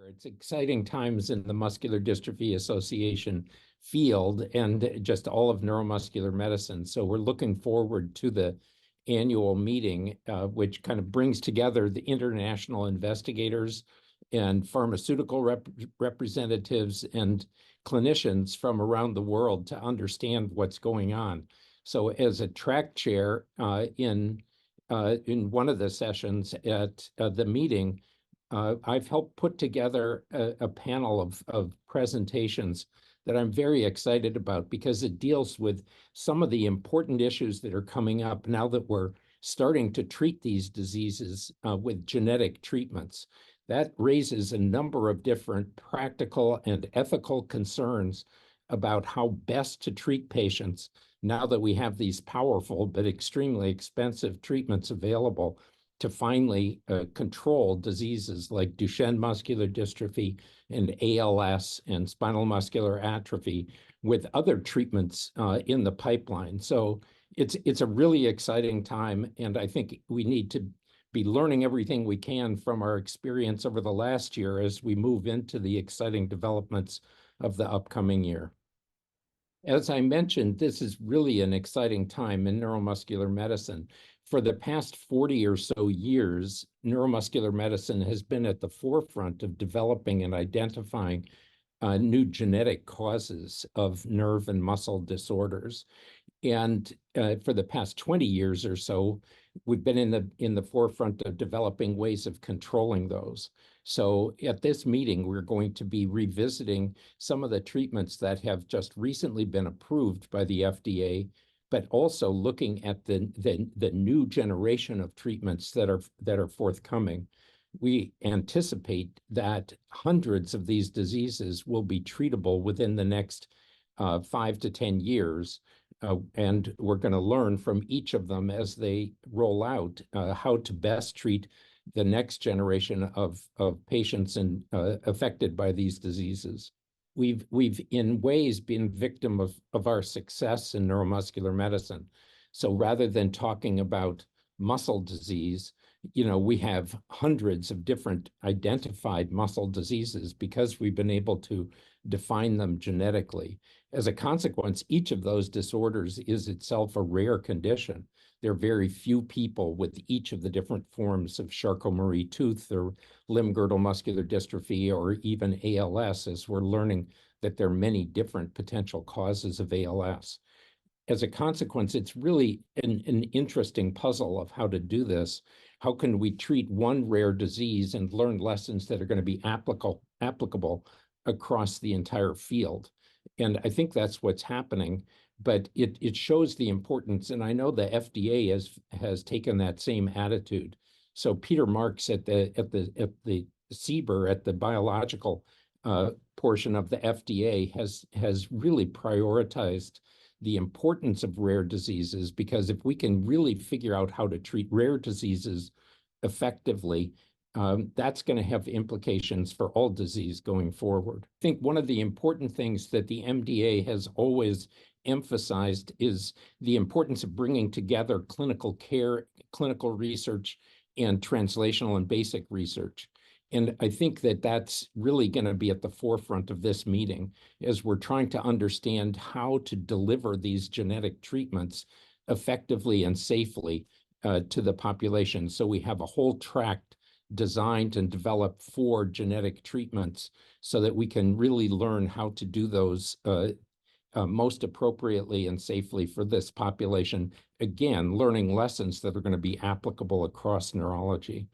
It's exciting times in the Muscular Dystrophy Association field and just all of neuromuscular medicine. So we're looking forward to the annual meeting, which kind of brings together the international investigators and pharmaceutical representatives and clinicians from around the world to understand what's going on. So as a track chair in one of the sessions at the meeting, I've helped put together a panel of presentations that I'm very excited about because it deals with some of the important issues that are coming up now that we're starting to treat these diseases with genetic treatments. That raises a number of different practical and ethical concerns about how best to treat patients now that we have these powerful but extremely expensive treatments available to finally control diseases like Duchenne muscular dystrophy and ALS and spinal muscular atrophy with other treatments in the pipeline. So it's a really exciting time, and I think we need to be learning everything we can from our experience over the last year as we move into the exciting developments of the upcoming year. As I mentioned, this is really an exciting time in neuromuscular medicine. For the past 40 or so years, neuromuscular medicine has been at the forefront of developing and identifying new genetic causes of nerve and muscle disorders. And for the past 20 years or so, we've been in the forefront of developing ways of controlling those. So at this meeting, we're going to be revisiting some of the treatments that have just recently been approved by the FDA, but also looking at the new generation of treatments that are forthcoming. We anticipate that hundreds of these diseases will be treatable within the next 5 to 10 years. And we're going to learn from each of them as they roll out how to best treat the next generation of patients affected by these diseases. We've in ways been victim of our success in neuromuscular medicine. So rather than talking about muscle disease, we have hundreds of different identified muscle diseases because we've been able to define them genetically. As a consequence, each of those disorders is itself a rare condition. There are very few people with each of the different forms of Charcot-Marie-Tooth or limb-girdle muscular dystrophy or even ALS, as we're learning that there are many different potential causes of ALS. As a consequence, it's really an interesting puzzle of how to do this. How can we treat one rare disease and learn lessons that are going to be applicable across the entire field? And I think that's what's happening, but it shows the importance. And I know the FDA has taken that same attitude. So Peter Marks at the CBER, at the biological portion of the FDA, has really prioritized the importance of rare diseases, because if we can really figure out how to treat rare diseases effectively, that's going to have implications for all disease going forward. I think one of the important things that the MDA has always emphasized is the importance of bringing together clinical care, clinical research, and translational and basic research. And I think that that's really going to be at the forefront of this meeting as we're trying to understand how to deliver these genetic treatments effectively and safely to the population. So we have a whole tract designed and developed for genetic treatments so that we can really learn how to do those most appropriately and safely for this population. Again, learning lessons that are going to be applicable across neurology.